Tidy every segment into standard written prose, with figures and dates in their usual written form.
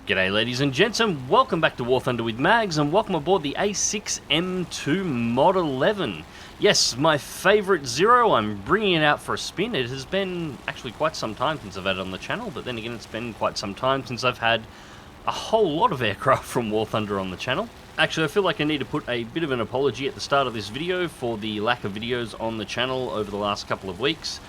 G'day ladies and gents, and welcome back to War Thunder with Mags, and welcome aboard the A6M2 Mod 11. Yes, my favourite Zero. I'm bringing it out for a spin. It has been actually quite some time since I've had it on the channel, but then again it's been quite some time since I've had a whole lot of aircraft from War Thunder on the channel. Actually, I feel like I need to put a bit of an apology at the start of this video for the lack of videos on the channel over the last couple of weeks.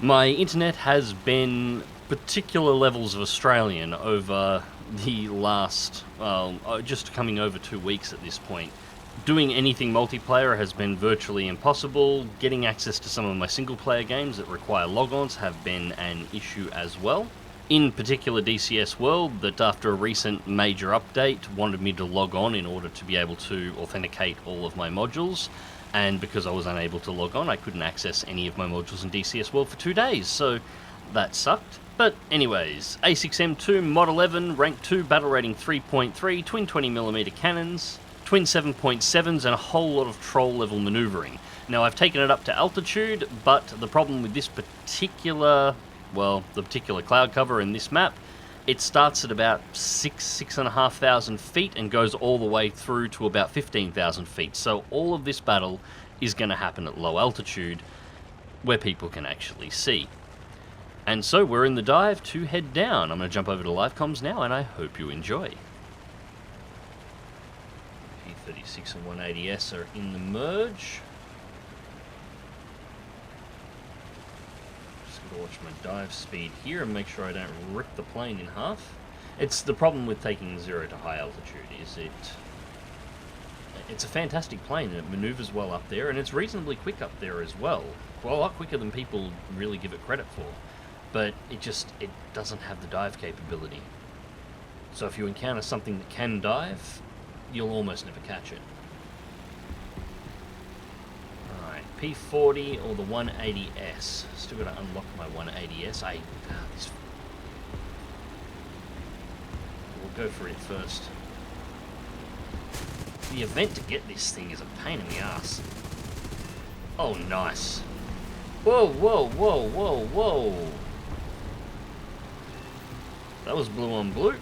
My internet has been particular levels of Australian over the last, well, just coming over 2 weeks at this point. Doing anything multiplayer has been virtually impossible. Getting access to some of my single player games that require logons have been an issue as well. In particular, DCS World, that after a recent major update wanted me to log on in order to be able to authenticate all of my modules, and because I was unable to log on, I couldn't access any of my modules in DCS World for 2 days, so that sucked. But anyways, A6M2 Mod 11, Rank 2, Battle Rating 3.3, twin 20mm cannons, twin 7.7s, and a whole lot of troll level manoeuvring. Now I've taken it up to altitude, but the problem with this particular, well, the particular cloud cover in this map, it starts at about 6,500 feet and goes all the way through to about 15,000 feet. So all of this battle is going to happen at low altitude, where people can actually see. And so we're in the dive to head down. I'm going to jump over to live comms now, and I hope you enjoy. P36 and 180S are in the merge. Just got to watch my dive speed here and make sure I don't rip the plane in half. It's the problem with taking Zero to high altitude, is it's a fantastic plane, and it maneuvers well up there, and it's reasonably quick up there as well. Well, a lot quicker than people really give it credit for. But it doesn't have the dive capability. So if you encounter something that can dive, you'll almost never catch it. Alright, P40 or the 180S. Still got to unlock my 180S. We'll go for it first. The event to get this thing is a pain in the ass. Oh, nice. Whoa, whoa, whoa, whoa, whoa. That was blue on blue. And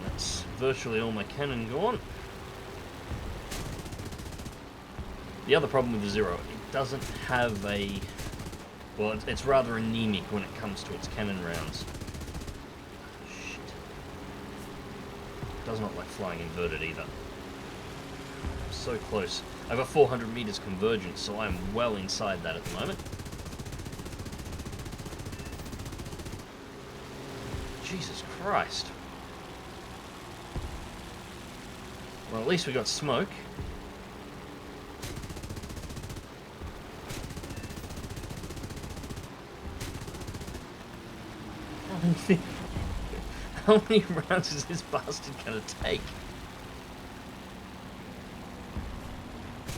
that's virtually all my cannon gone. The other problem with the Zero, it doesn't have a... well, it's rather anemic when it comes to its cannon rounds. Does not like flying inverted either. So close. I've got 400 meters convergence, so I'm well inside that at the moment. Jesus Christ. Well, at least we got smoke. How many rounds is this bastard going to take?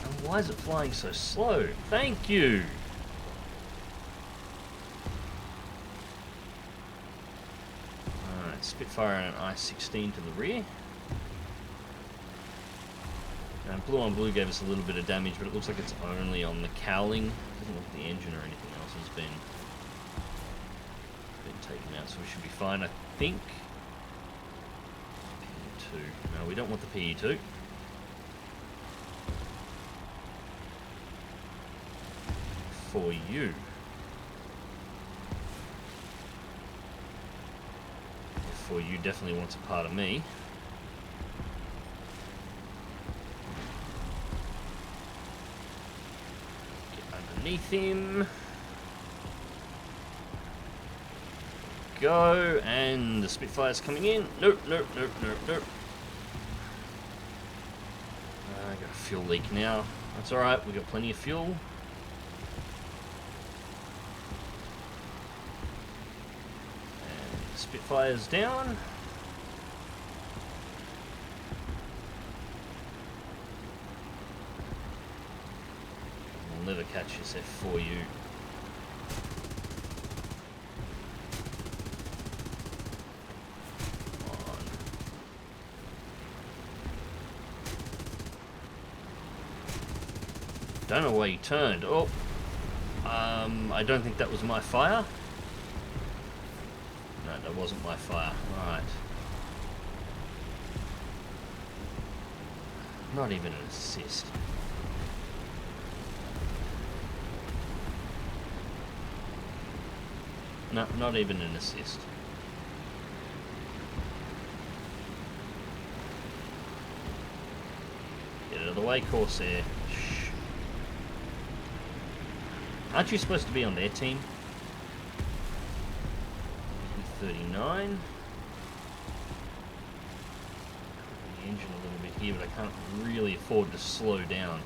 And why is it flying so slow? Thank you! Alright, Spitfire and an I-16 to the rear. And blue on blue gave us a little bit of damage, but it looks like it's only on the cowling. It doesn't look like the engine or anything else has been taken out, so we should be fine, I think. No, we don't want the PE2. For you. For you definitely wants a part of me. Get underneath him. Go, and the Spitfire's coming in. Nope, nope, nope, nope, nope. I got a fuel leak now. That's alright, we got plenty of fuel. And the Spitfire's down. We'll never catch this F4U. don't know why he turned. Oh, I don't think that was my fire. No, that wasn't my fire. Alright. Not even an assist. No, not even an assist. Get out of the way, Corsair. Shh. Aren't you supposed to be on their team? 39. The engine a little bit here, but I can't really afford to slow down.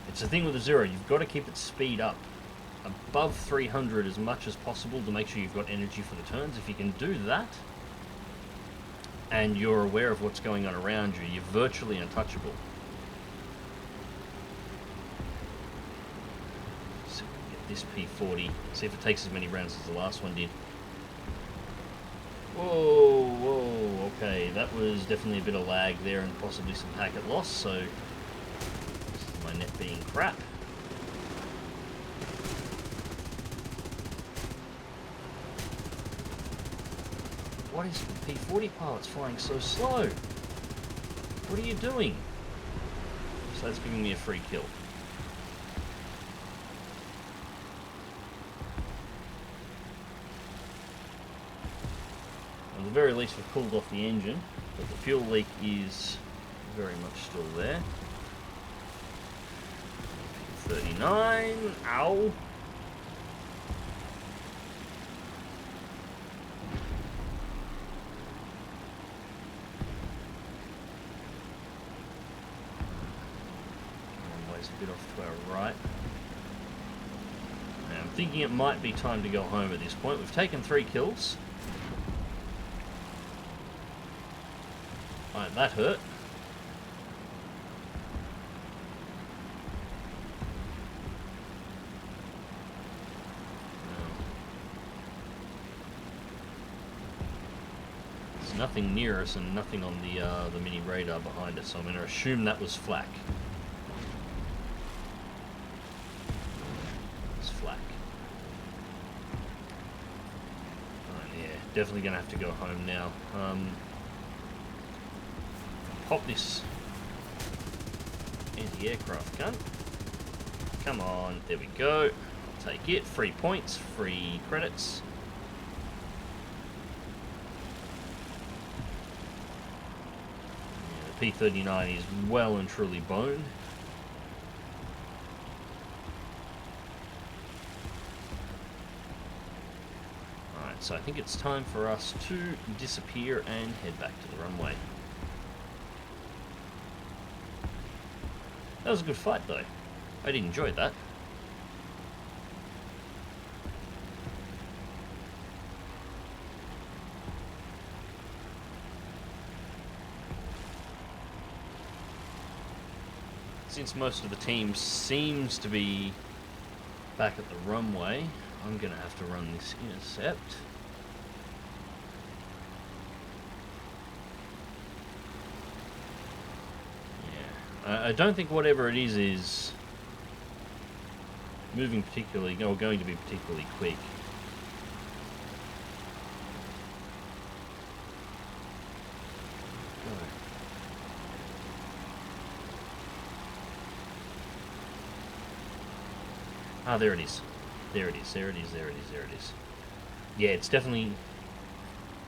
It's the thing with the Zero, you've got to keep its speed up above 300 as much as possible to make sure you've got energy for the turns. If you can do that, and you're aware of what's going on around you, you're virtually untouchable. So get this P40, see if it takes as many rounds as the last one did. Whoa, whoa, okay, that was definitely a bit of lag there and possibly some packet loss, so this is my net being crap. What is the P40 pilot's flying so slow? What are you doing? So that's giving me a free kill. At the very least we've cooled off the engine, but the fuel leak is very much still there. 39, ow! A bit off to our right. Now, I'm thinking it might be time to go home at this point. We've taken 3 kills. Alright, that hurt. There's nothing near us and nothing on the mini radar behind us, so I'm going to assume that was flak. Definitely going to have to go home now. Pop this anti-aircraft gun. Come on, there we go. Take it. Free points, free credits. Yeah, the P39 is well and truly boned. So I think it's time for us to disappear and head back to the runway. That was a good fight though. I did enjoy that. Since most of the team seems to be back at the runway, I'm going to have to run this intercept. I don't think whatever it is moving particularly, or going to be particularly quick. Ah, there it is. There it is, there it is, there it is, there it is. Yeah, it's definitely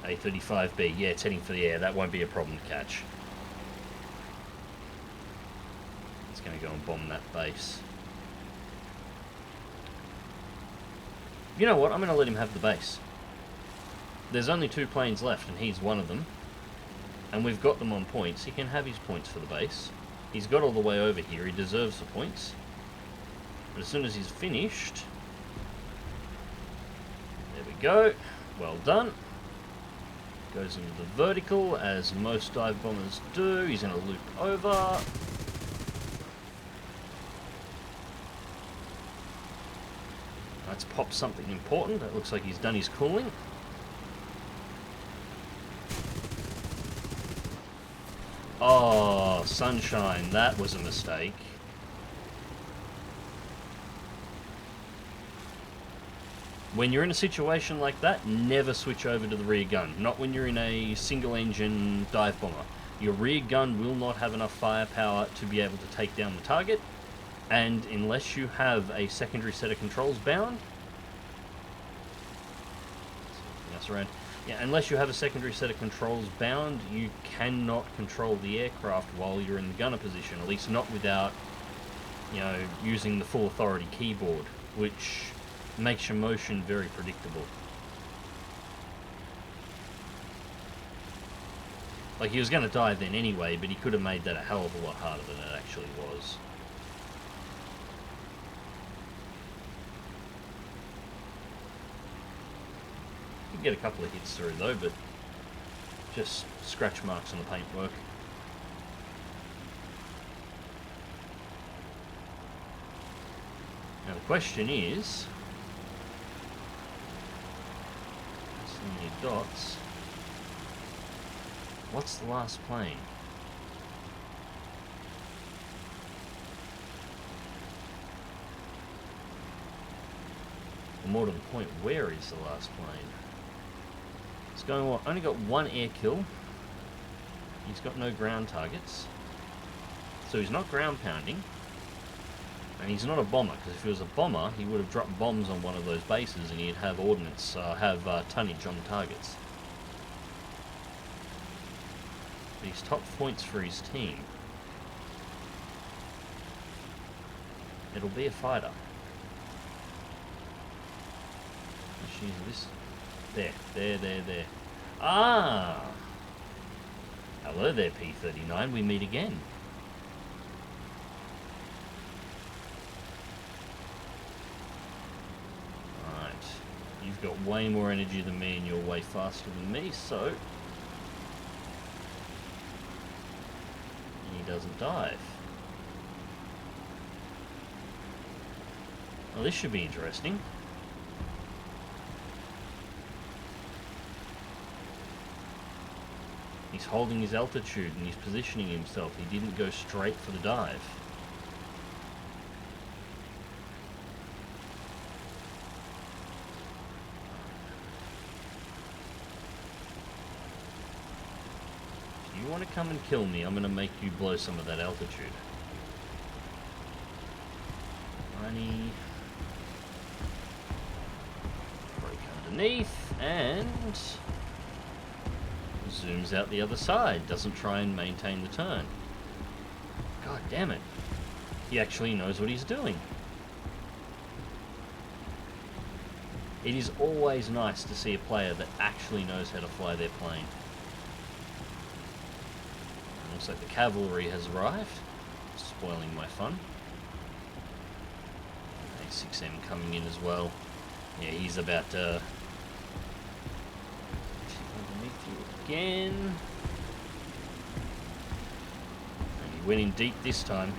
A35B. Yeah, it's heading for the air. That won't be a problem to catch. Going to go and bomb that base. You know what? I'm going to let him have the base. There's only 2 planes left, and he's one of them. And we've got them on points. He can have his points for the base. He's got all the way over here. He deserves the points. But as soon as he's finished... There we go. Well done. Goes into the vertical, as most dive bombers do. He's going to loop over. Let's pop something important. It looks like he's done his cooling. Oh, sunshine, that was a mistake. When you're in a situation like that, never switch over to the rear gun. Not when you're in a single-engine dive bomber. Your rear gun will not have enough firepower to be able to take down the target, and unless you have a secondary set of controls bound... That's around. Yeah, unless you have a secondary set of controls bound, you cannot control the aircraft while you're in the gunner position, at least not without, you know, using the full authority keyboard, which makes your motion very predictable. Like, he was going to die then anyway, but he could have made that a hell of a lot harder than it actually was. You get a couple of hits through though, but just scratch marks on the paintwork. Now the question is, see your dots. What's the last plane? Or more to the point, where is the last plane? It's going well. Only got one air kill. He's got no ground targets. So he's not ground pounding. And he's not a bomber, because if he was a bomber, he would have dropped bombs on one of those bases and he'd have ordnance, tonnage on the targets. But he's top points for his team. It'll be a fighter. She's this. There. Ah! Hello there, P-39. We meet again. Right. You've got way more energy than me and you're way faster than me, so... he doesn't dive. Well, this should be interesting. He's holding his altitude and he's positioning himself. He didn't go straight for the dive. If you want to come and kill me, I'm going to make you blow some of that altitude. 90. Break underneath and... zooms out the other side, doesn't try and maintain the turn. God damn it. He actually knows what he's doing. It is always nice to see a player that actually knows how to fly their plane. And looks like the cavalry has arrived, spoiling my fun. A6M coming in as well. Yeah, he's about to... again. And he went in deep this time.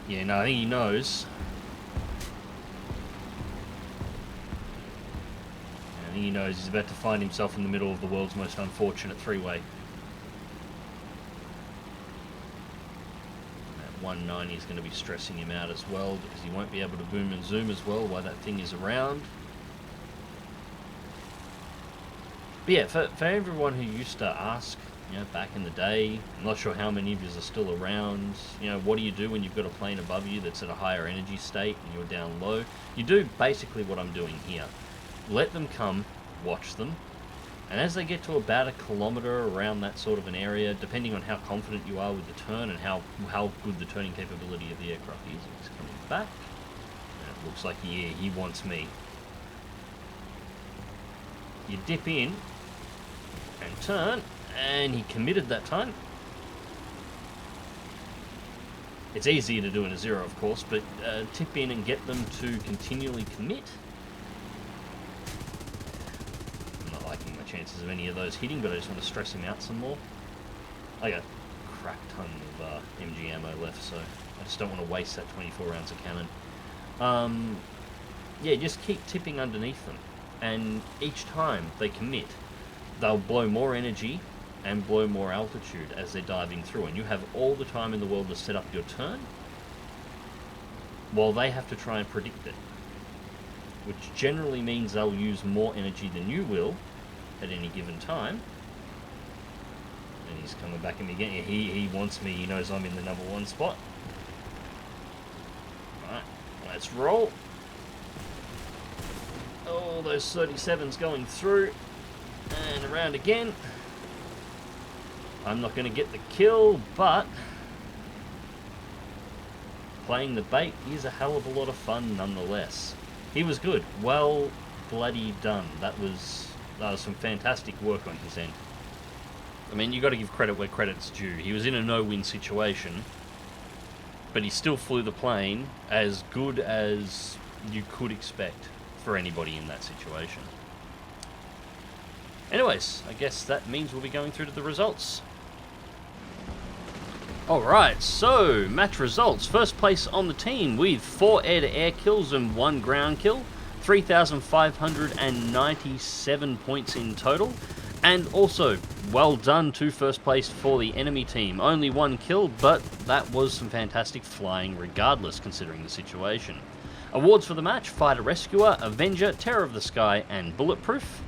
Yeah, no, I think he knows. I think he knows he's about to find himself in the middle of the world's most unfortunate three-way. That 190 is going to be stressing him out as well, because he won't be able to boom and zoom as well while that thing is around. But yeah, for everyone who used to ask, you know, back in the day, I'm not sure how many of you are still around, you know, what do you do when you've got a plane above you that's at a higher energy state and you're down low? You do basically what I'm doing here. Let them come, watch them, and as they get to about 1 kilometer around that sort of an area, depending on how confident you are with the turn and how good the turning capability of the aircraft is, it's coming back. And it looks like, yeah, he wants me. You dip in and turn, and he committed that time. It's easier to do in a zero, of course, but tip in and get them to continually commit. I'm not liking my chances of any of those hitting, but I just want to stress him out some more. I got a crap ton of MG ammo left, so I just don't want to waste that 24 rounds of cannon. Yeah, just keep tipping underneath them, and each time they commit, they'll blow more energy and blow more altitude as they're diving through, and you have all the time in the world to set up your turn, while they have to try and predict it, which generally means they'll use more energy than you will at any given time. And he's coming back at me again. He wants me. He knows I'm in the number 1 spot. Alright, let's roll. Oh, those 37s going through. And around again. I'm not going to get the kill, but playing the bait is a hell of a lot of fun nonetheless. He was good. Well bloody done. That was some fantastic work on his end. I mean, you got to give credit where credit's due. He was in a no-win situation, but he still flew the plane as good as you could expect for anybody in that situation. Anyways, I guess that means we'll be going through to the results. Alright, so match results. First place on the team with 4 air-to-air kills and 1 ground kill. 3,597 points in total. And also, well done to first place for the enemy team. Only 1 kill, but that was some fantastic flying regardless, considering the situation. Awards for the match: Fighter Rescuer, Avenger, Terror of the Sky, and Bulletproof.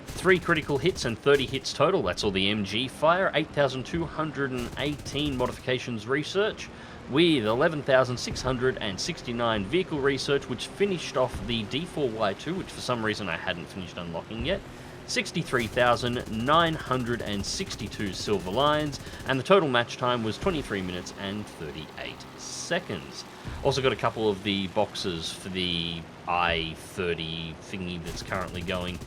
3 critical hits and 30 hits total, that's all the MG fire. 8,218 modifications research, with 11,669 vehicle research, which finished off the D4Y2, which for some reason I hadn't finished unlocking yet. 63,962 silver lions, and the total match time was 23 minutes and 38 seconds. Also got a couple of the boxes for the I-30 thingy that's currently going.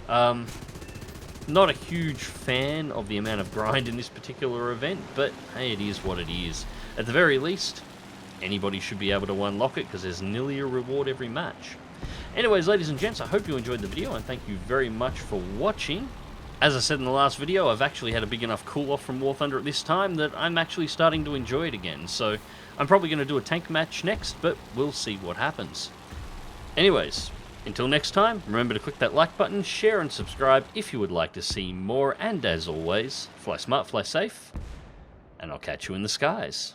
Not a huge fan of the amount of grind in this particular event, but hey, it is what it is. At the very least, anybody should be able to unlock it, because there's nearly a reward every match. Anyways, ladies and gents, I hope you enjoyed the video, and thank you very much for watching. As I said in the last video, I've actually had a big enough cool-off from War Thunder at this time that I'm actually starting to enjoy it again, so I'm probably going to do a tank match next, but we'll see what happens. Anyways, until next time, remember to click that like button, share and subscribe if you would like to see more, and as always, fly smart, fly safe, and I'll catch you in the skies.